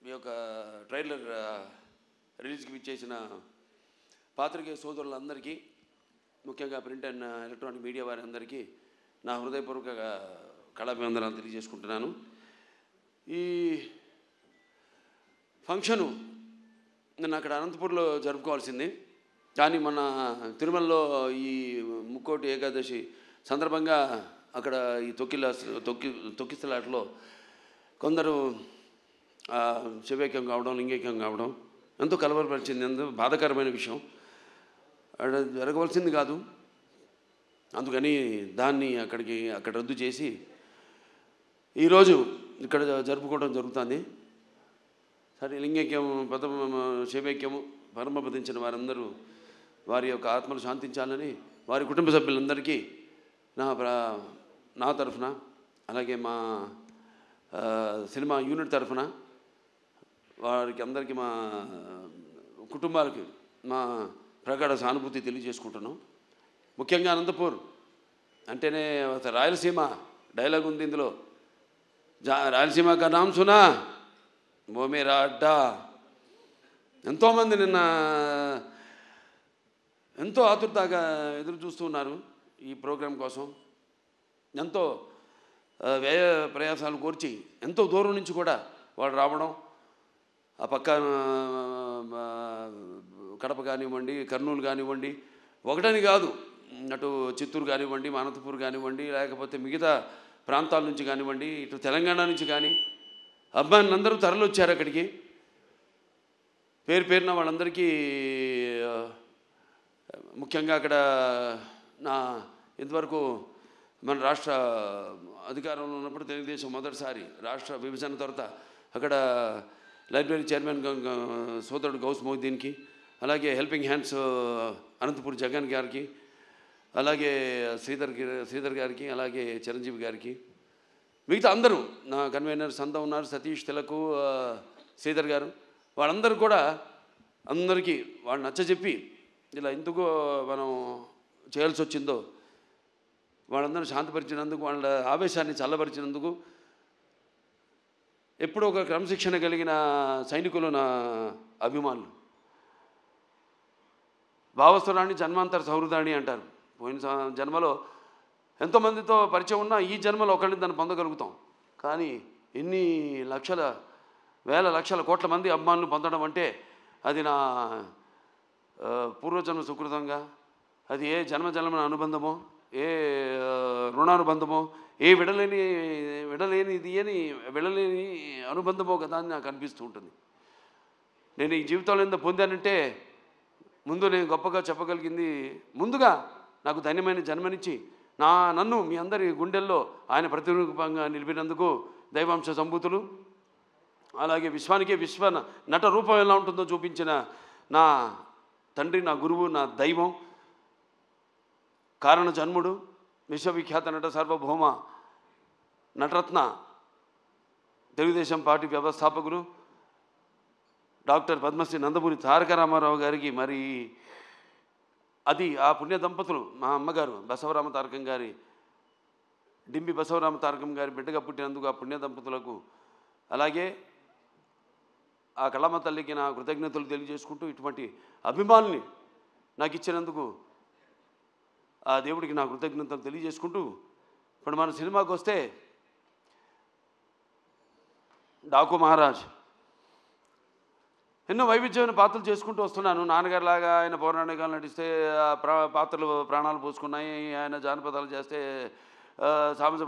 మీ యొక్క ట్రైలర్ రిలీజ్కి విచ్చేసిన పాత్రికేయ సోదరులందరికీ, ముఖ్యంగా ప్రింట్ అండ్ ఎలక్ట్రానిక్ మీడియా వారందరికీ నా హృదయపూర్వక కళాభివందనాలు తెలియజేసుకుంటున్నాను. ఈ ఫంక్షను నేను అక్కడ అనంతపూర్లో జరుపుకోవాల్సింది, కానీ మన తిరుమలలో ఈ ముక్కోటి ఏకాదశి సందర్భంగా అక్కడ ఈ తొక్కిసలాటలో కొందరు శివైక్యం కావడం, లింగైక్యం కావడం ఎంతో కలవరపరిచింది, ఎంతో బాధాకరమైన విషయం. అక్కడ జరగవలసింది కాదు, అందుకని దాన్ని అక్కడ రద్దు చేసి ఈరోజు ఇక్కడ జరుపుకోవడం జరుగుతుంది. సరే, లింగైక్యం శివైక్యము పరమపదించిన వారందరూ వారి యొక్క ఆత్మలు శాంతించాలని వారి కుటుంబ సభ్యులందరికీ నా తరఫున, అలాగే మా సినిమా యూనిట్ తరఫున వారికి అందరికీ, మా కుటుంబాలకి మా ప్రగాఢ సానుభూతి తెలియజేసుకుంటున్నాం. ముఖ్యంగా అనంతపూర్ అంటేనే రాయలసీమ డైలాగ్ ఉంది ఇందులో, రాయలసీమ కా నామ్ సునా ఓ మేరా అడ్డా. ఎంతోమంది నిన్న ఎంతో ఆతురతగా ఎదురు చూస్తున్నారు ఈ ప్రోగ్రాం కోసం. ఎంతో వ్యయ ప్రయాసాలు కోర్చి ఎంతో దూరం నుంచి కూడా వాళ్ళు రావడం, ఆ పక్క కడప కానివ్వండి, కర్నూలు కానివ్వండి, ఒకటని కాదు, అటు చిత్తూరు కానివ్వండి, అనంతపూర్ కానివ్వండి, లేకపోతే మిగతా ప్రాంతాల నుంచి కానివ్వండి, ఇటు తెలంగాణ నుంచి కానీ అభిమానులందరూ తరలి వచ్చారు అక్కడికి. పేరున వాళ్ళందరికీ ముఖ్యంగా అక్కడ ఇంతవరకు మన రాష్ట్ర అధికారంలో ఉన్నప్పుడు తెలుగుదేశం మొదటిసారి రాష్ట్ర విభజన తర్వాత అక్కడ లైబ్రరీ చైర్మన్ సోదరుడు గౌస్ మొహిద్దీన్కి, అలాగే హెల్పింగ్ హ్యాండ్స్ అనంతపూర్ జగన్ గారికి, అలాగే శ్రీధర్ గారికి, అలాగే చిరంజీవి గారికి, మిగతా అందరూ నా కన్వీనర్స్ అంతా ఉన్నారు, సతీష్ తిలక్, శ్రీధర్ గారు, వాళ్ళందరూ కూడా అందరికీ వాళ్ళు నచ్చజెప్పి ఇలా ఎందుకు మనం చేయాల్సి వచ్చిందో వాళ్ళందరూ శాంతపరిచినందుకు, వాళ్ళ ఆవేశాన్ని చల్లబరిచినందుకు, ఎప్పుడూ ఒక క్రమశిక్షణ కలిగిన సైనికులు నా అభిమానులు. భావస్వరాన్ని జన్మాంతర సౌహృదాన్ని అంటారు. పోయిన జన్మలో ఎంతోమందితో పరిచయం ఉన్నా ఈ జన్మలో ఒకరిని దాన్ని పొందగలుగుతాం, కానీ ఎన్ని వేల లక్షల కోట్ల మంది అభిమానులు పొందడం అంటే అది నా పూర్వజన్మ సుకృతంగా, అది ఏ జన్మజన్మ అనుబంధమో, ఏ రుణానుబంధమో, ఏ విడలేని అనుబంధమో కదా అని నాకు అనిపిస్తూ ఉంటుంది. నేను ఈ జీవితంలో ఎంత పొందానంటే ముందు నేను గొప్పగా చెప్పగలిగింది, ముందుగా నాకు ధన్యమైన జన్మనిచ్చి నన్ను మీ అందరి గుండెల్లో ఆయన ప్రతిరూపంగా నిలిపినందుకు దైవాంశ సంభూతులు, అలాగే విశ్వానికే విశ్వ నట రూపం ఎలా ఉంటుందో చూపించిన నా తండ్రి, నా గురువు, నా దైవం, కారణ జన్ముడు, విశ్వవిఖ్యాత నట సార్వభౌమ నటరత్న, తెలుగుదేశం పార్టీ వ్యవస్థాపకులు డాక్టర్ పద్మశ్రీ నందమూరి తారక రామారావు గారికి, మరి అది ఆ పుణ్య దంపతులు మా అమ్మగారు బసవరామ తారకం గారి, డింబి బసవరామ తారకం గారి బిడ్డగా పుట్టినందుకు ఆ పుణ్య దంపతులకు, అలాగే ఆ కళమ్మ తల్లికి నా కృతజ్ఞతలు తెలియజేసుకుంటూ, ఇటువంటి అభిమానుల్ని నాకు ఇచ్చినందుకు ఆ దేవుడికి నా కృతజ్ఞతలు తెలియజేసుకుంటూ, ఇప్పుడు మన సినిమాకి వస్తే డాకు మహారాజ్ ఎన్నో వైవిధ్యమైన పాత్రలు చేసుకుంటూ వస్తున్నాను. నాన్నగారిలాగా ఆయన పౌరాణికాలు నటిస్తే పాత్రలు ప్రాణాలు పోసుకున్నాయి, ఆయన జానపదాలు చేస్తే సామాజ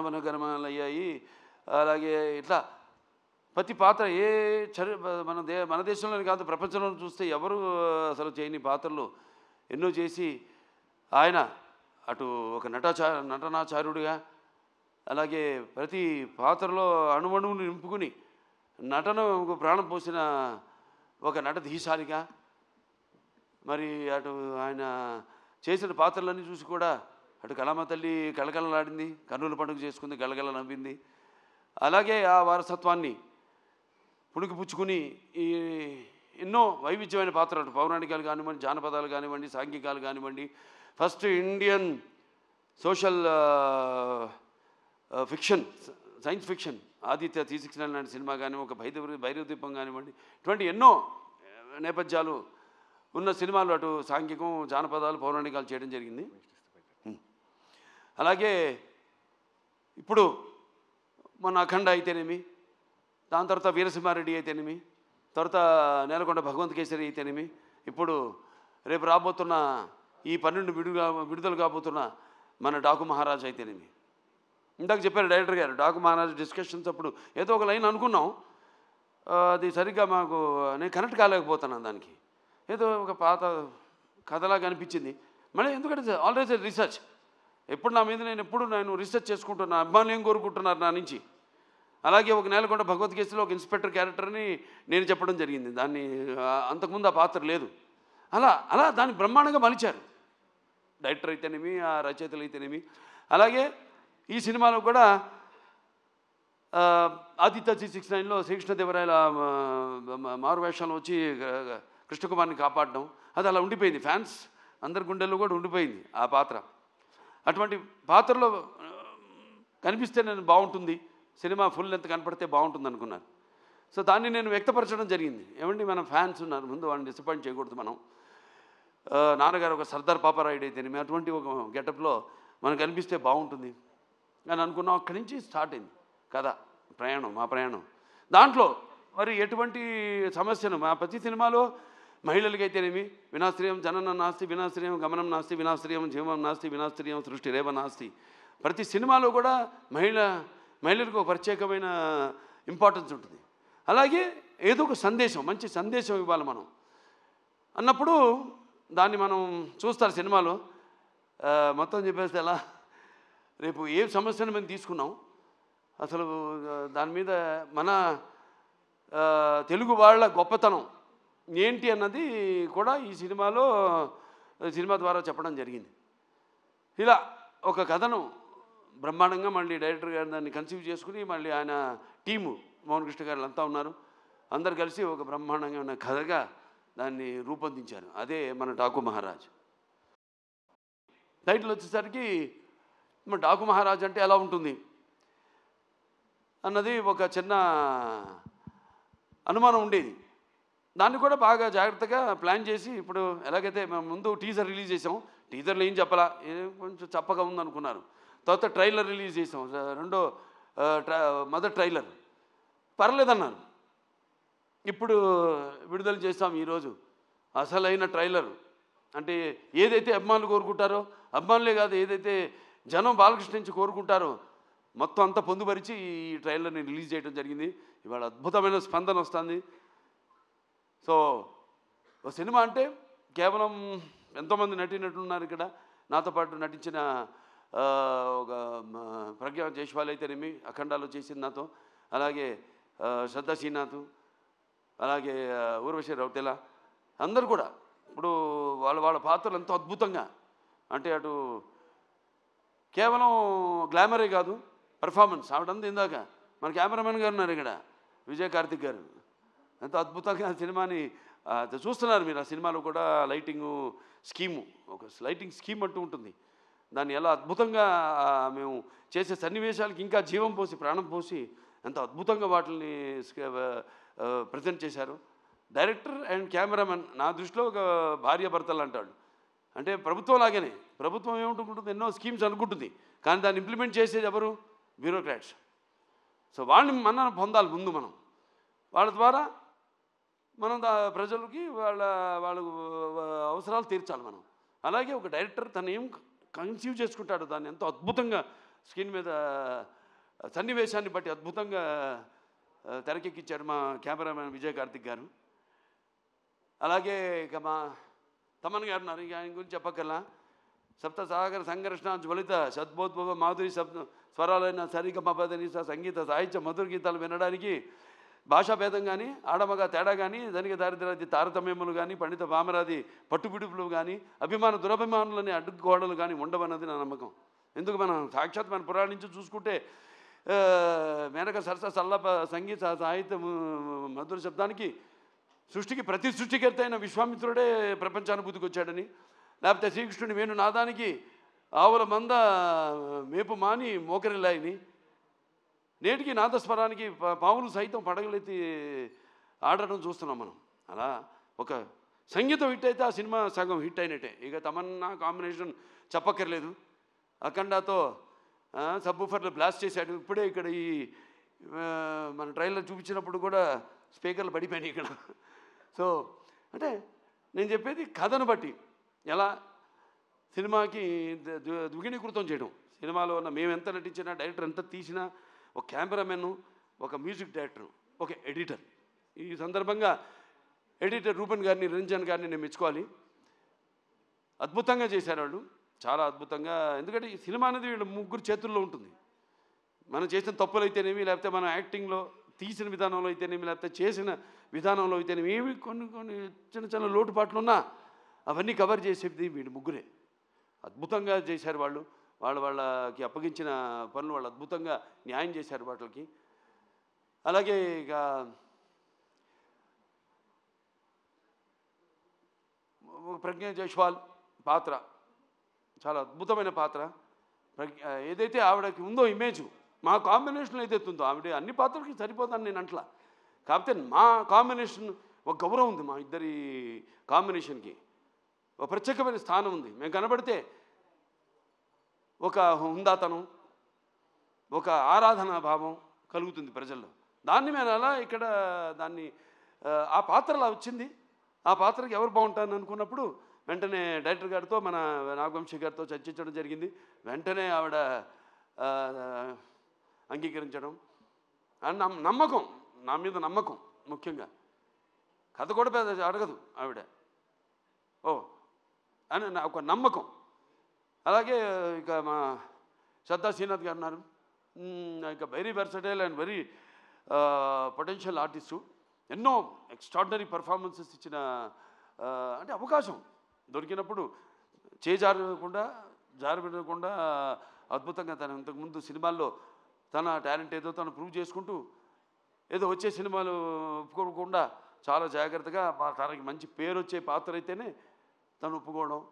మనోగమనాలు అయ్యాయి. అలాగే ఇట్లా ప్రతి పాత్ర మన దేశంలోనే కాదు ప్రపంచంలో చూస్తే ఎవరు అసలు చేయని పాత్రలు ఎన్నో చేసి ఆయన అటు ఒక నటనాచార్యుడిగా, అలాగే ప్రతి పాత్రలో అణువణువును నింపుకుని నటనకు ప్రాణం పోసిన ఒక నటధీశాలిగా, మరి అటు ఆయన చేసిన పాత్రలన్నీ చూసి కూడా అటు కళమ్మ తల్లి కళకళలాడింది, కర్నూలు పండుగ చేసుకుంది, గలగల నవ్వింది. అలాగే ఆ వారసత్వాన్ని పుణికిపుచ్చుకుని ఈ ఎన్నో వైవిధ్యమైన పాత్రలు, పౌరాణికాలు కానివ్వండి, జానపదాలు కానివ్వండి, సాంఘికాలు కానివ్వండి, first Indian social fiction science fiction Aditya 369 లాంటి సినిమా కానీ, ఒక భైరవ దీపం కానివ్వండి, ఇటువంటి ఎన్నో నేపథ్యాలు ఉన్న సినిమాలు అటు సాంఘికం, జానపదాలు, పౌరాణికాలు చేయడం జరిగింది. అలాగే ఇప్పుడు మన అఖండ అయితేనేమి, దాని తర్వాత వీరసింహారెడ్డి అయితేనేమి, తర్వాత నేలకొండ భగవంత్ కేసరి అయితేనేమి, ఇప్పుడు రేపు రాబోతున్న ఈ 12 విడుదల కాబోతున్న మన డాకు మహారాజ్ అయితేనేమి. ఇందాక చెప్పారు డైరెక్టర్ గారు, డాకు మహారాజ్ డిస్కషన్స్ అప్పుడు ఏదో ఒక లైన్ అనుకున్నాం, అది సరిగ్గా మాకు నేను కనెక్ట్ కాలేకపోతున్నాను. దానికి ఏదో ఒక పాత కథలాగా అనిపించింది. మళ్ళీ ఎందుకంటే ఆల్వేస్ రీసెర్చ్, ఎప్పుడు నా మీద నేను రీసెర్చ్ చేసుకుంటున్నా, అభిమానులు ఏం కోరుకుంటున్నారు నా నుంచి. అలాగే ఒక నేలకొండ భగవద్గీతలో ఒక ఇన్స్పెక్టర్ క్యారెక్టర్ని నేను చెప్పడం జరిగింది. దాన్ని అంతకుముందు ఆ పాత్ర లేదు. అలా దాన్ని బ్రహ్మాండంగా మలిచారు డైరెక్టర్ అయితేనేమి, ఆ రచయితలు అయితేనేమి. అలాగే ఈ సినిమాలో కూడా ఆదిత్య 369లో శ్రీకృష్ణదేవరాయల మారువేషంలో వచ్చి కృష్ణకుమార్ని కాపాడడం, అది అలా ఉండిపోయింది. ఫ్యాన్స్ అందరి గుండెల్లో కూడా ఉండిపోయింది ఆ పాత్ర. అటువంటి పాత్రలో కనిపిస్తే నేను బాగుంటుంది, సినిమా ఫుల్ లెంత్ కనపడితే బాగుంటుంది అనుకున్నాను. సో దాన్ని నేను వ్యక్తపరచడం జరిగింది. ఏమండి, మన ఫ్యాన్స్ ఉన్నారు, ముందు వాళ్ళని డిసప్పాయింట్ చేయకూడదు. మనం నాన్నగారు ఒక సర్దార్ పాపారాయుడు అయితేనేమి అటువంటి ఒక గెటప్లో మనకు కనిపిస్తే బాగుంటుంది అని అనుకున్నాం. అక్కడి నుంచి స్టార్ట్ అయింది కథ, మా ప్రయాణం. దాంట్లో మరి ఎటువంటి సమస్యను మా ప్రతి సినిమాలో మహిళలకైతేనేమి వినాశ్రయం జననం నాస్తి, వినాశ్రయం గమనం నాస్తి, వినాశ్రయం జీవం నాస్తి, వినాశ్రయం సృష్టి రేవ నాస్తి. ప్రతి సినిమాలో కూడా మహిళలకు ఒక ప్రత్యేకమైన ఇంపార్టెన్స్ ఉంటుంది. అలాగే ఏదో ఒక సందేశం, మంచి సందేశం ఇవ్వాలి మనం అన్నప్పుడు దాన్ని మనం చూస్తారు సినిమాలో. మొత్తం చెప్పేస్తే ఎలా, రేపు ఏ సమస్యను మేము తీసుకున్నాం, అసలు దాని మీద మన తెలుగు వాళ్ళ గొప్పతనం ఏంటి అన్నది కూడా ఈ సినిమా ద్వారా చెప్పడం జరిగింది. ఇలా ఒక కథను బ్రహ్మాండంగా మళ్ళీ డైరెక్టర్ గారు దాన్ని కన్సీవ్ చేసుకుని, మళ్ళీ ఆయన టీము మోహన్ కృష్ణ గారు అంతా ఉన్నారు, అందరు కలిసి ఒక బ్రహ్మాండంగా ఉన్న కథగా దాన్ని రూపొందించారు. అదే మన డాకు మహారాజ్. టైటిల్ వచ్చేసరికి మన డాకు మహారాజ్ అంటే ఎలా ఉంటుంది అన్నది ఒక చిన్న అనుమానం ఉండేది. దాన్ని కూడా బాగా జాగ్రత్తగా ప్లాన్ చేసి, ఇప్పుడు ఎలాగైతే మేము ముందు టీజర్ రిలీజ్ చేసాం, టీజర్లో ఏం చెప్పాలా, కొంచెం చప్పగా ఉందనుకున్నారు. తర్వాత ట్రైలర్ రిలీజ్ చేసాం, మొదటి ట్రైలర్ పర్లేదన్నారు. ఇప్పుడు విడుదల చేస్తాం ఈరోజు అసలైన ట్రైలర్. అంటే ఏదైతే అభిమానులు కోరుకుంటారో, అభిమానులే కాదు, ఏదైతే జనం బాలకృష్ణ నుంచి కోరుకుంటారో మొత్తం అంతా పొందుపరిచి ఈ ట్రైలర్ని రిలీజ్ చేయడం జరిగింది. ఇవాళ అద్భుతమైన స్పందన వస్తుంది. సో ఒక సినిమా అంటే కేవలం ఎంతోమంది నటీనటులున్నారు ఇక్కడ. నాతో పాటు నటించిన ఒక ప్రజ్ఞా జైస్వాల్ అయితేనేమి అఖండాలో చేసింది నాతో, అలాగే శ్రద్ధా శ్రీనాథ్, అలాగే ఊర్వశి రౌతెల, అందరూ కూడా ఇప్పుడు వాళ్ళ పాత్రలు ఎంతో అద్భుతంగా, అంటే అటు కేవలం గ్లామరే కాదు, పెర్ఫార్మెన్స్. ఆవిడంతా ఇందాక మన కెమెరామెన్ గారు ఉన్నారు ఇక్కడ, విజయ్ కార్తిక్ గారు, ఎంతో అద్భుతంగా సినిమాని చూస్తున్నారు మీరు. ఆ సినిమాలో కూడా లైటింగు స్కీము, ఒక లైటింగ్ స్కీమ్ అంటూ ఉంటుంది. దాన్ని ఎలా అద్భుతంగా మేము చేసే సన్నివేశాలకి ఇంకా జీవం పోసి, ప్రాణం పోసి ఎంతో అద్భుతంగా వాటిని ప్రజెంట్ చేశారు. డైరెక్టర్ అండ్ కెమెరామెన్ నా దృష్టిలో ఒక భార్యాభర్తలు అంటాడు. అంటే ప్రభుత్వం లాగానే, ప్రభుత్వం ఏముంటుంది, ఎన్నో స్కీమ్స్ అనుకుంటుంది, కానీ దాన్ని ఇంప్లిమెంట్ చేసేది ఎవరు? బ్యూరోక్రాట్స్. సో వాళ్ళని మనం పొందాలి ముందు, మనం వాళ్ళ ద్వారా మనం ప్రజలకి వాళ్ళ అవసరాలు తీర్చాలి మనం. అలాగే ఒక డైరెక్టర్ తను ఏం కన్సీవ్ చేసుకుంటాడు దాన్ని ఎంతో అద్భుతంగా స్క్రీన్ మీద సన్నివేశాన్ని బట్టి అద్భుతంగా తెరకెక్కించాడు మా కెమెరామెన్ విజయ్ కార్తిక్ గారు. అలాగే ఇక మా తమన్ గారు ఉన్నారు, ఇక ఆయన గురించి చెప్పగల. సప్త సాగర సంఘర్షణ జ్వలిత సద్భోద్భవ మాధురి స్వరాలైన సరిగమపదని సంగీత సాహిత్య మధుర గీతాలు వినడానికి భాషాభేదం కానీ, ఆడమగ తేడా కానీ, ధనిక దారిద్ర్యాది తారతమ్యములు కానీ, పండిత పామరాది పట్టుపిడుపులు కానీ, అభిమాన దురభిమానులని అడ్డుగోడలు కానీ ఉండవన్నది నా నమ్మకం. ఎందుకు మనం సాక్షాత్ మన పురాణం నుంచి చూసుకుంటే మేనక సరస సల్లప సంగీత సాహిత్య మధుర శబ్దానికి సృష్టికి ప్రతి సృష్టికర్త అయిన విశ్వామిత్రుడే ప్రపంచానుభూతికి వచ్చాడని, లేకపోతే శ్రీకృష్ణుని వేణు నాదానికి ఆవుల మంద మేపు మాని మోకరిల్లాయని, నేటికి నాదస్వరానికి పావులు సైతం పడగలెత్తి ఆడటం చూస్తున్నాం మనం. అలా ఒక సంగీతం హిట్ అయితే ఆ సినిమా సగం హిట్ అయినట్టే. ఇక తమన్నా కాంబినేషన్ చెప్పక్కర్లేదు. అఖండాతో సబ్బూఫర్లు బ్లాస్ట్ చేశాడు. ఇప్పుడే ఇక్కడ ఈ మన ట్రైలర్ చూపించినప్పుడు కూడా స్పీకర్లు పడిపోయినాయి ఇక్కడ. సో అంటే నేను చెప్పేది కథను బట్టి ఎలా సినిమాకి ద్విగుణీకృతం చేయడం. సినిమాలో ఉన్న మేము ఎంత నటించినా, డైరెక్టర్ ఎంత తీసినా, ఒక కెమెరామెన్, ఒక మ్యూజిక్ డైరెక్టర్, ఒక ఎడిటర్. ఈ సందర్భంగా ఎడిటర్ రూపన్ గారిని, రంజన్ గారిని నేను మెచ్చుకోవాలి. అద్భుతంగా చేశారు వాళ్ళు, చాలా అద్భుతంగా. ఎందుకంటే ఈ సినిమా అనేది వీళ్ళు ముగ్గురు చేతుల్లో ఉంటుంది. మనం చేసిన తప్పులు అయితేనేమి, లేకపోతే మన యాక్టింగ్లో తీసిన విధానంలో అయితేనేమి, లేకపోతే చేసిన విధానంలో అయితేనేమి, ఏమి కొన్ని కొన్ని చిన్న చిన్న లోటుపాట్లు ఉన్నా అవన్నీ కవర్ చేసేది వీళ్ళు ముగ్గురే. అద్భుతంగా చేశారు వాళ్ళు. వాళ్ళకి అప్పగించిన పనులు వాళ్ళు అద్భుతంగా న్యాయం చేశారు వాటికి. అలాగే ఇక ప్రజ్ఞ జైస్వాల్ పాత్ర చాలా అద్భుతమైన పాత్ర. ఏదైతే ఆవిడకి ఉందో ఇమేజ్, మా కాంబినేషన్ ఏదైతే ఉందో, ఆవిడ అన్ని పాత్రలకి సరిపోతాను నేను అంటలా. కాకపోతే మా కాంబినేషన్ ఒక గౌరవం ఉంది, మా ఇద్దరి కాంబినేషన్కి ఒక ప్రత్యేకమైన స్థానం ఉంది. మేము కనబడితే ఒక హుందాతనం, ఒక ఆరాధనా భావం కలుగుతుంది ప్రజల్లో. దాన్ని మేము అలా ఇక్కడ దాన్ని ఆ పాత్ర అలా వచ్చింది. ఆ పాత్రకి ఎవరు బాగుంటారని అనుకున్నప్పుడు వెంటనే డైరెక్టర్ గారితో, మన నాగవంశీ గారితో చర్చించడం జరిగింది. వెంటనే ఆవిడ అంగీకరించడం, నమ్మకం, నా మీద నమ్మకం. ముఖ్యంగా కథ కూడా పెద్ద అడగదు ఆవిడ, ఓ అని నా ఒక నమ్మకం. అలాగే ఇక మా శ్రద్ధా శ్రీనాథ్ గారు ఉన్నారు. ఇక very versatile and very potential artist. ఎన్నో ఎక్స్ట్రాడినరీ పర్ఫార్మెన్సెస్ ఇచ్చిన, అంటే అవకాశం దొరికినప్పుడు జారబెట్టకుండా అద్భుతంగా తను ఇంతకుముందు సినిమాల్లో తన టాలెంట్ ఏదో తను ప్రూవ్ చేసుకుంటూ, ఏదో వచ్చే సినిమాలు ఒప్పుకోకుండా చాలా జాగ్రత్తగా తనకి మంచి పేరు వచ్చే పాత్ర అయితేనే తను ఒప్పుకోవడం.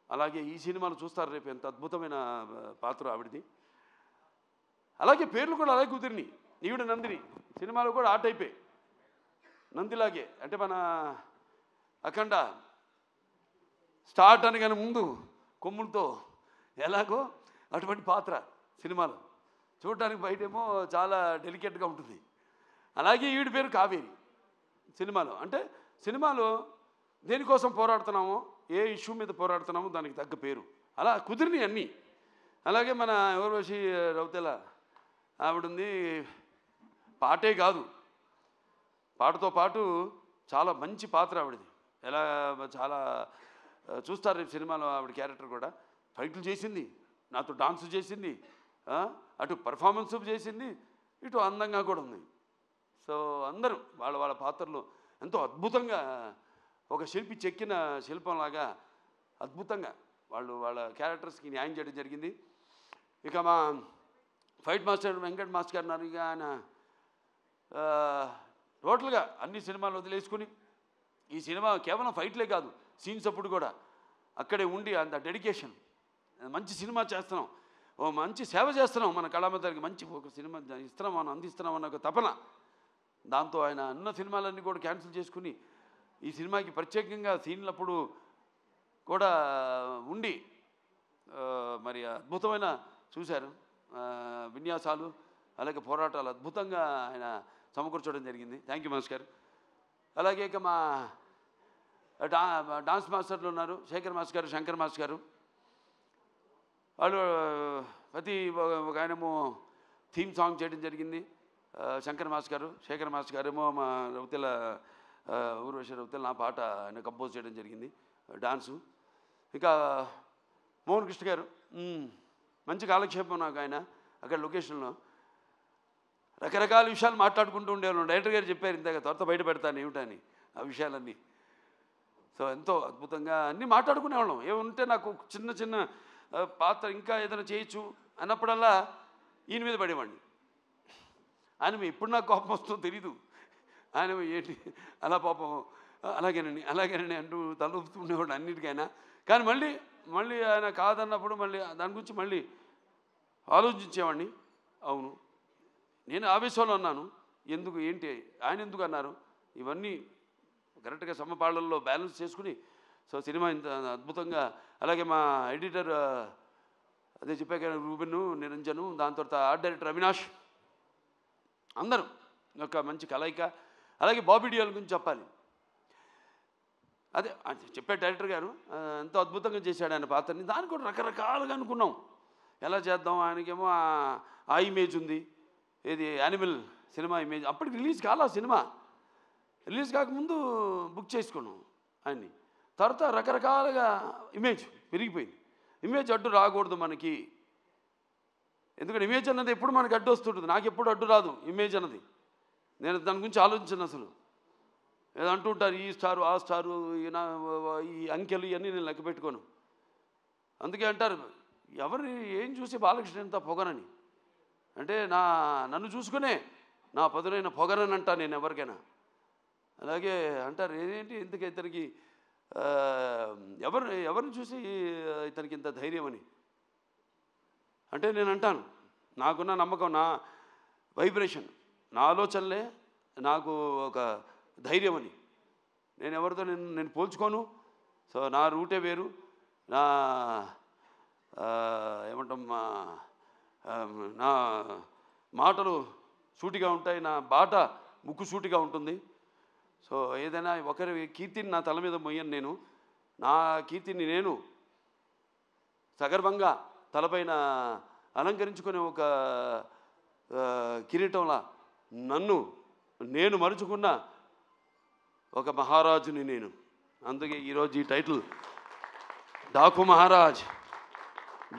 అలాగే ఈ సినిమాలు చూస్తారు రేపు, ఎంత అద్భుతమైన పాత్ర ఆవిడది. అలాగే పేర్లు కూడా అలాగే కుదిరినాయి. ఈవిడ నందిని సినిమాలో కూడా ఆ టైపే, నందిలాగే. అంటే మన అఖండ స్టార్ట్ అనగానే ముందు కొమ్ములతో ఎలాగో అటువంటి పాత్ర సినిమాలో చూడటానికి బయటేమో చాలా డెలికేట్గా ఉంటుంది. అలాగే ఈవిడ పేరు కావేరి సినిమాలో. అంటే సినిమాలో దేనికోసం పోరాడుతున్నామో, ఏ ఇష్యూ మీద పోరాడుతున్నామో దానికి తగ్గ పేరు అలా కుదిరినాయి అన్నీ. అలాగే మన ఊర్వశి రౌతెల ఆవిడుంది. పాటే కాదు, పాటతో పాటు చాలా మంచి పాత్ర ఆవిడది. ఎలా చాలా చూస్తారు రేపు సినిమాలో ఆవిడ క్యారెక్టర్ కూడా. ఫైట్లు చేసింది, నాతో డాన్స్ చేసింది, అటు పర్ఫార్మెన్స్ చేసింది, ఇటు అందంగా కూడా ఉంది. సో అందరూ వాళ్ళ పాత్రలు ఎంతో అద్భుతంగా, ఒక శిల్పి చెక్కిన శిల్పంలాగా అద్భుతంగా వాళ్ళ క్యారెక్టర్స్కి న్యాయం చేయడం జరిగింది. ఇక మా ఫైట్ మాస్టర్ వెంకట్ మాస్టర్ గారు ఉన్నారు. ఇక ఆయన టోటల్గా అన్ని సినిమాలు వదిలేసుకుని ఈ సినిమా కేవలం ఫైట్లే కాదు, సీన్స్ అప్పుడు కూడా అక్కడే ఉండి అంత డెడికేషన్, మంచి సినిమా చేస్తున్నాం, ఓ మంచి సేవ చేస్తున్నాం, మన కళామందరికి మంచి ఒక సినిమా ఇస్తున్నాం, మనం అందిస్తున్నాం అన్న ఒక తపన. దాంతో ఆయన అన్న సినిమాలన్నీ కూడా క్యాన్సిల్ చేసుకుని ఈ సినిమాకి ప్రత్యేకంగా సీన్లప్పుడు కూడా ఉండి మరి అద్భుతమైన చూశారు విన్యాసాలు, అలాగే పోరాటాలు అద్భుతంగా ఆయన సమకూర్చడం జరిగింది. థ్యాంక్ యూ మాస్టర్ గారు. అలాగే ఇక మా డాన్స్ మాస్టర్లు ఉన్నారు, శేఖర్ మాస్టర్ గారు, శంకర్ మాస్టర్ గారు. వాళ్ళు ప్రతి ఒక ఆయనేమో థీమ్ సాంగ్ చేయడం జరిగింది, శంకర్ మాస్టర్ గారు. శేఖర్ మాస్టర్ గారేమో మా రౌతెల ఊర్వశి రౌతెల నా పాట ఆయన కంపోజ్ చేయడం జరిగింది, డాన్సు. ఇంకా మోహన్ కృష్ణ గారు మంచి కాలక్షేపం నాకు. ఆయన అక్కడ లొకేషన్లో రకరకాల విషయాలు మాట్లాడుకుంటూ ఉండేవాళ్ళం. డైరెక్టర్ గారు చెప్పారు ఇందాక, త్వరత బయట పెడతాను ఏమిటని ఆ విషయాలన్నీ. సో ఎంతో అద్భుతంగా అన్నీ మాట్లాడుకునేవాళ్ళం. ఏముంటే నాకు చిన్న చిన్న పాత్ర ఇంకా ఏదైనా చేయొచ్చు అన్నప్పుడల్లా ఈయన మీద పడేవాడిని. ఆయన ఇప్పుడు నాకు కోపం వస్తుందో తెలీదు, ఆయన ఏంటి అలా పాపం అలాగేనండి అంటూ తలూపుతూ ఉండేవాడు అన్నిటికైనా. కానీ మళ్ళీ ఆయన కాదన్నప్పుడు మళ్ళీ దాని గురించి మళ్ళీ ఆలోచించేవాడిని. అవును, నేను ఆవేశంలో అన్నాను, ఎందుకు ఏంటి ఆయన ఎందుకు అన్నారు, ఇవన్నీ కరెక్ట్గా సమపాళ్ళల్లో బ్యాలెన్స్ చేసుకుని సో సినిమా ఇంత అద్భుతంగా. అలాగే మా ఎడిటర్ అదే చెప్పాక రూబెన్, నిరంజను, దాని తర్వాత ఆర్ట్ డైరెక్టర్ అవినాష్, అందరూ ఒక మంచి కలయిక. అలాగే బాబీ డియోల్ గురించి చెప్పాలి. అదే చెప్పే డైరెక్టర్ గారు ఎంతో అద్భుతంగా చేశాడు ఆయన పాత్రని. దాన్ని కూడా రకరకాలుగా అనుకున్నాం ఎలా చేద్దాం. ఆయనకేమో ఆ ఇమేజ్ ఉంది, ఏది యానిమల్ సినిమా ఇమేజ్. అప్పటికి రిలీజ్ కాలా సినిమా, రిలీజ్ కాకముందు బుక్ చేసుకున్నాం ఆయన్ని. తర్వాత రకరకాలుగా ఇమేజ్ పెరిగిపోయింది. ఇమేజ్ అడ్డు రాకూడదు మనకి, ఎందుకంటే ఇమేజ్ అన్నది ఎప్పుడు మనకి అడ్డు వస్తుంటుంది. నాకు ఎప్పుడు అడ్డు రాదు ఇమేజ్ అన్నది. నేను దాని గురించి ఆలోచించను అసలు. ఏదో అంటుంటారు ఈ స్టారు ఆ స్టారు, ఈ అంకెలు ఇవన్నీ నేను లెక్క పెట్టుకోను. అందుకే అంటారు ఎవరిని ఏం చూసి బాలకృష్ణ ఎంత పొగరని, అంటే నన్ను చూసుకునే నా పదునైన పొగరని అంటా నేను ఎవరికైనా. అలాగే అంటారు ఏంటి ఇంతకీ ఇతనికి ఎవరిని చూసి ఇతనికి ఇంత ధైర్యం అని. అంటే నేను అంటాను నాకున్న నమ్మకం, నా వైబ్రేషన్, నా ఆలోచనలే నాకు ఒక ధైర్యం అని. నేను ఎవరితో నేను పోల్చుకోను. సో నా రూటే వేరు, నా ఏమంటాం నా మాటలు సూటిగా ఉంటాయి, నా బాట ముక్కు సూటిగా ఉంటుంది. సో ఏదైనా ఒకరి కీర్తిని నా తల మీద మొయ్యను నేను. నా కీర్తిని నేను సగర్వంగా తలపైన అలంకరించుకునే ఒక కిరీటంలా నన్ను నేను మరుచుకున్న ఒక మహారాజుని నేను. అందుకే ఈరోజు ఈ టైటిల్ డాకు మహారాజ్.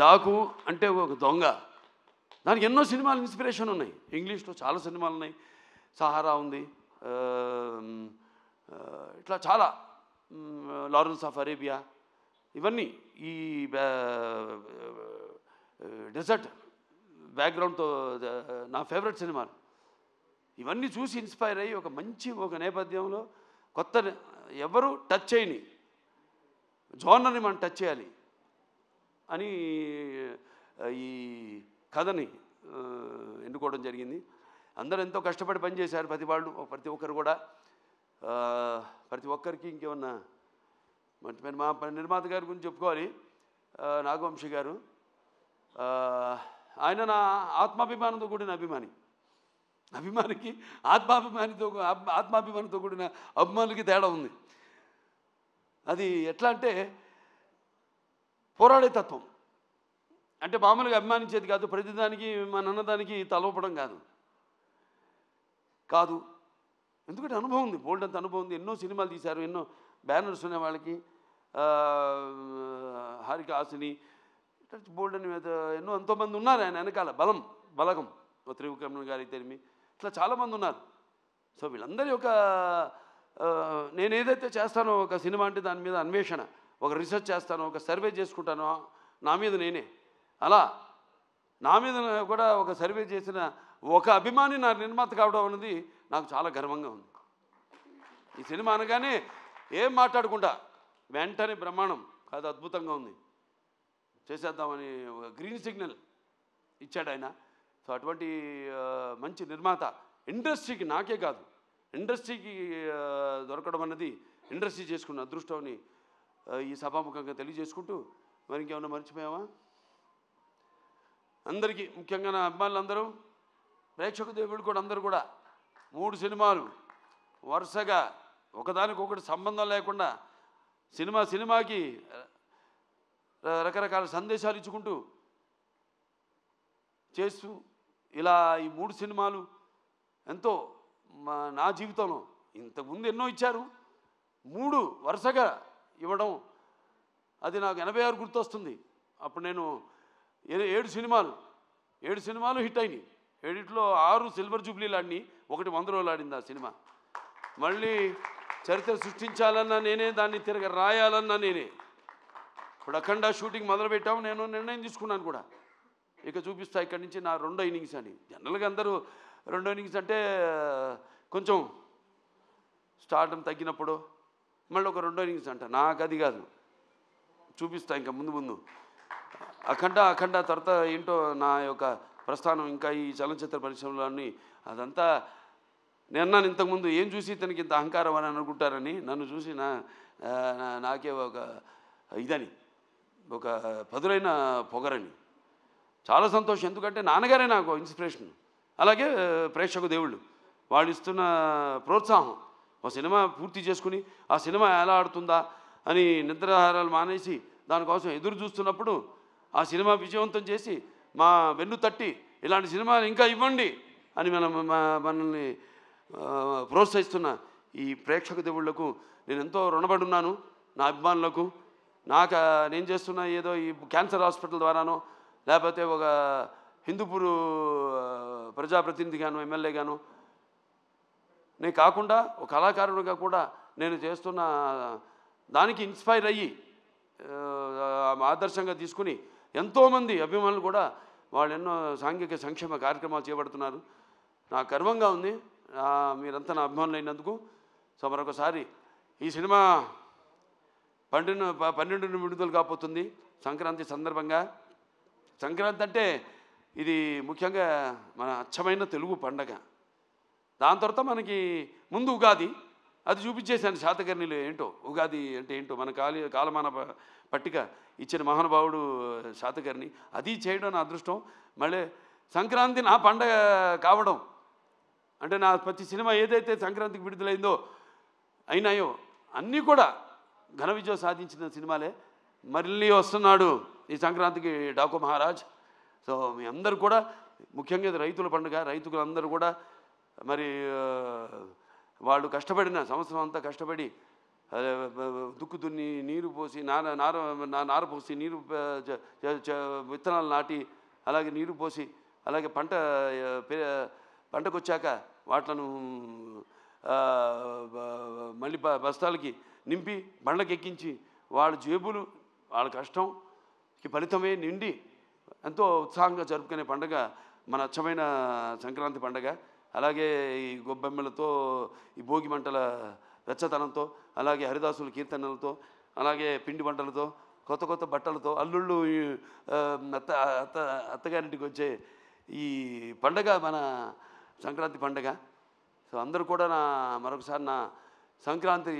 డాకు అంటే ఒక దొంగ. దానికి ఎన్నో సినిమాలు ఇన్స్పిరేషన్ ఉన్నాయి. ఇంగ్లీష్లో చాలా సినిమాలు ఉన్నాయి. సహారా ఉంది, ఇట్లా చాలా, లారెన్స్ ఆఫ్ అరేబియా, ఇవన్నీ ఈ డెజర్ట్ బ్యాక్గ్రౌండ్తో నా ఫేవరెట్ సినిమాలు. ఇవన్నీ చూసి ఇన్స్పైర్ అయ్యి ఒక నేపథ్యంలో కొత్త ఎవరు టచ్ చేయని జోనర్ని మనం టచ్ చేయాలి అని ఈ కథని ఎన్నుకోవడం జరిగింది. అందరూ ఎంతో కష్టపడి పనిచేశారు, ప్రతి ఒక్కరు కూడా. ప్రతి ఒక్కరికి ఇంకేమన్నా మా నిర్మాత గారి గురించి చెప్పుకోవాలి. నాగవంశీ గారు, ఆయన నా ఆత్మాభిమానంతో కూడిన అభిమానికి ఆత్మాభిమానంతో కూడిన అభిమానులకి తేడా ఉంది. అది ఎట్లా అంటే పోరాడే తత్వం. అంటే మామూలుగా అభిమానించేది కాదు, ప్రతిదానికి మన అన్నదానికి తలవపడం కాదు. ఎందుకంటే అనుభవం ఉంది, బోల్డ్ అంత అనుభవం ఉంది. ఎన్నో సినిమాలు తీశారు, ఎన్నో బ్యానర్స్ ఉన్నాయి వాళ్ళకి. హారిక హాసిని, బోల్డ్ అని ఎన్నో ఎంతోమంది ఉన్నారు ఆయన వెనకాల. బలగం త్రివిక్రమణ్ గారి తెరిమి, ఇట్లా చాలామంది ఉన్నారు. సో వీళ్ళందరి యొక్క నేను ఏదైతే చేస్తానో ఒక సినిమా అంటే దాని మీద అన్వేషణ, ఒక రీసెర్చ్ చేస్తాను, ఒక సర్వే చేసుకుంటాను నా మీద నేనే. అలా నా మీద కూడా ఒక సర్వే చేసిన ఒక అభిమాని నా నిర్మాత కావడం అనేది నాకు చాలా గర్వంగా ఉంది. ఈ సినిమా అనగానే ఏం మాట్లాడకుండా వెంటనే బ్రహ్మాండం కాదు, అద్భుతంగా ఉంది, చేసేద్దామని ఒక గ్రీన్ సిగ్నల్ ఇచ్చాడు ఆయన. సో అటువంటి మంచి నిర్మాత ఇండస్ట్రీకి, నాకే కాదు ఇండస్ట్రీకి దొరకడం అన్నది ఇండస్ట్రీ చేసుకున్న అదృష్టం ఈ సభాముఖంగా తెలియజేసుకుంటూ, మరి ఇంకేమన్నా మర్చిపోయామా? అందరికీ, ముఖ్యంగా నా అభిమానులందరూ, ప్రేక్షక దేవుడు కూడా అందరూ కూడా 3 సినిమాలు వరుసగా ఒకదానికొకటి సంబంధం లేకుండా సినిమాకి రకరకాల సందేశాలు ఇచ్చుకుంటూ చేస్తూ ఇలా ఈ 3 సినిమాలు ఎంతో నా జీవితంలో ఇంతకుముందు ఎన్నో ఇచ్చారు, 3 వరుసగా ఇవ్వడం అది నాకు 86 గుర్తొస్తుంది. అప్పుడు నేను 7 సినిమాలు హిట్ అయినాయి. 7లో 6 సిల్వర్ జూబ్లీలు ఆడిని, 1 100 రోజులు ఆడింది ఆ సినిమా. మళ్ళీ చరిత్ర సృష్టించాలన్నా నేనే, దాన్ని తిరగ రాయాలన్నా నేనే. ఇప్పుడు అఖండ షూటింగ్ మొదలుపెట్టాము, నేను నిర్ణయం తీసుకున్నాను కూడా, ఇక చూపిస్తా ఇక్కడి నుంచి నా 2వ ఇన్నింగ్స్ అని. జనరల్గా అందరూ 2వ ఇన్నింగ్స్ అంటే కొంచెం స్టార్డం తగ్గినప్పుడు మళ్ళీ ఒక 2వ ఇన్నింగ్స్ అంట. నాకు అది కాదు, చూపిస్తా ఇంకా ముందు అఖండ తర్వాత ఏంటో నా యొక్క ప్రస్థానం ఇంకా ఈ చలనచిత్ర పరిశ్రమలోని అదంతా నేను అన్నాను ఇంతకుముందు, ఏం చూసి ఇతనికి ఇంత అహంకారం అని అనుకుంటారని. నన్ను చూసి నాకే ఒక ఇదని, ఒక పదులైన పొగరని. చాలా సంతోషం, ఎందుకంటే నాన్నగారే నాకు ఇన్స్పిరేషన్. అలాగే ప్రేక్షక దేవుళ్ళు వాళ్ళు ఇస్తున్న ప్రోత్సాహం. ఒక సినిమా పూర్తి చేసుకుని ఆ సినిమా ఎలా ఆడుతుందా అని నిద్రాహారాలు మానేసి దానికోసం ఎదురు చూస్తున్నప్పుడు ఆ సినిమా విజయవంతం చేసి మా వెన్ను తట్టి ఇలాంటి సినిమాలు ఇంకా ఇవ్వండి అని మనల్ని ప్రోత్సహిస్తున్న ఈ ప్రేక్షక దేవుళ్లకు నేను ఎంతో రుణపడి ఉన్నాను. నా అభిమానులకు, నేను చేస్తున్న ఏదో ఈ క్యాన్సర్ హాస్పిటల్ ద్వారానో లేకపోతే ఒక హిందూపూర్ ప్రజాప్రతినిధిగాను ఎమ్మెల్యేగాను నేను కాకుండా ఒక కళాకారుడిగా కూడా నేను చేస్తున్న దానికి ఇన్స్పైర్ అయ్యి ఆదర్శంగా తీసుకుని ఎంతోమంది అభిమానులు కూడా వాళ్ళు ఎన్నో సాంఘిక సంక్షేమ కార్యక్రమాలు చేపడుతున్నారు. నాకు గర్వంగా ఉంది మీరంతా నా అభిమానులు అయినందుకు. సో మరొకసారి ఈ సినిమా 12 విడుదల కాబోతుంది సంక్రాంతి సందర్భంగా. సంక్రాంతి అంటే ఇది ముఖ్యంగా మన అచ్చమైన తెలుగు పండగ. దాని తర్వాత మనకి ముందు ఉగాది, అది చూపించేశాను శాతకర్ణిలో ఏంటో ఉగాది అంటే ఏంటో మన కాలమాన పట్టిక ఇచ్చిన మహానుభావుడు శాతకర్ణి. అది చేయడం నా అదృష్టం. మళ్ళీ సంక్రాంతి నా పండగ కావడం అంటే నా ప్రతి సినిమా ఏదైతే సంక్రాంతికి విడుదలైందో అయినాయో అన్నీ కూడా ఘన విజయం సాధించిన సినిమాలే. మళ్ళీ వస్తున్నాడు ఈ సంక్రాంతికి డాకు మహారాజ్. సో మీ అందరూ కూడా, ముఖ్యంగా ఇది రైతుల పండుగ, రైతులందరూ కూడా మరి వాళ్ళు కష్టపడిన సంవత్సరం అంతా కష్టపడి దుక్కు దున్ని నీరు పోసి నార పోసి నీరు విత్తనాలు నాటి అలాగే నీరు పోసి అలాగే పంటకు వచ్చాక వాటిను మళ్ళీ బస్తాలకి నింపి బండ్లకి ఎక్కించి వాళ్ళ జేబులు వాళ్ళ కష్టంకి ఫలితమే నిండి ఎంతో ఉత్సాహంగా జరుపుకునే పండుగ మన అచ్చమైన సంక్రాంతి పండుగ. అలాగే ఈ గొబ్బెమ్మలతో, ఈ భోగి మంటల వెచ్చతనంతో, అలాగే హరిదాసుల కీర్తనలతో, అలాగే పిండి వంటలతో, కొత్త కొత్త బట్టలతో, అల్లుళ్ళు అత్తగారింటికి వచ్చే ఈ పండగ మన సంక్రాంతి పండగ. సో అందరూ కూడా మరొకసారి నా సంక్రాంతి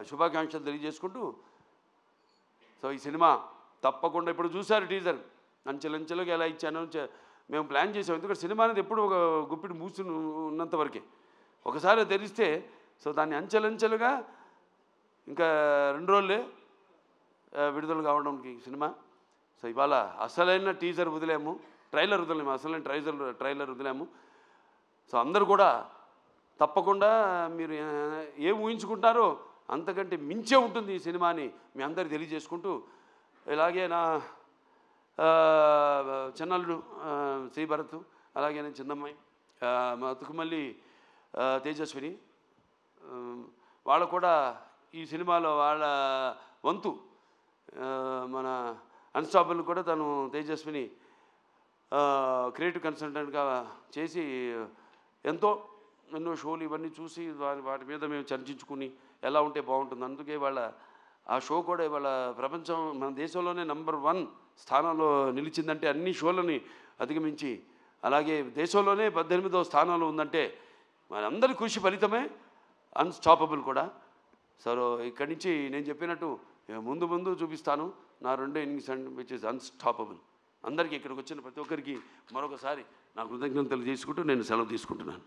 శుభాకాంక్షలు తెలియజేసుకుంటూ, సో ఈ సినిమా తప్పకుండా ఇప్పుడు చూశారు టీజర్, అంచెలంచెలుగా ఎలా ఇచ్చానో మేము ప్లాన్ చేసాం. ఎందుకంటే సినిమా అనేది ఎప్పుడు ఒక గుప్పిడి మూసి ఉన్నంత వరకే, ఒకసారి తెరిస్తే సో దాన్ని అంచెలంచెలుగా ఇంకా 2 రోజులే విడుదల కావడానికి సినిమా. సో ఇవాళ అసలైన టీజర్ వదిలేము, ట్రైలర్ వదిలేము, అసలైన ట్రైలర్ వదిలేము. సో అందరూ కూడా తప్పకుండా మీరు ఏం ఊహించుకుంటారో అంతకంటే మించే ఉంటుంది ఈ సినిమాని మీ అందరికీ తెలియజేసుకుంటూ, ఇలాగే నా చిన్నల్లుడు శ్రీభరత్, అలాగే నేను చిన్నమ్మాయి మా తుకుమల్లి తేజస్విని, వాళ్ళు కూడా ఈ సినిమాలో వాళ్ళ వంతు మన అన్స్టాపబుల్ కూడా తను తేజస్విని క్రియేటివ్ కన్సల్టెంట్గా చేసి ఎన్నో షోలు ఇవన్నీ చూసి వాటి మీద మేము చర్చించుకుని ఎలా ఉంటే బాగుంటుంది. అందుకే వాళ్ళ ఆ షో కూడా ఇవాళ ప్రపంచం మన దేశంలోనే నంబర్ 1 స్థానంలో నిలిచిందంటే అన్ని షోలని అధిగమించి, అలాగే దేశంలోనే 18వ స్థానంలో ఉందంటే మనందరి కృషి ఫలితమే అన్స్టాపబుల్ కూడా. సో ఇక్కడి నుంచి నేను చెప్పినట్టు ముందు చూపిస్తాను నా 2 ఇన్నింగ్స్ విచ్ ఇస్ అన్స్టాపబుల్. అందరికీ ఇక్కడికి వచ్చిన ప్రతి ఒక్కరికి మరొకసారి నా కృతజ్ఞతలు తెలియజేసుకుంటూ నేను సెలవు తీసుకుంటున్నాను.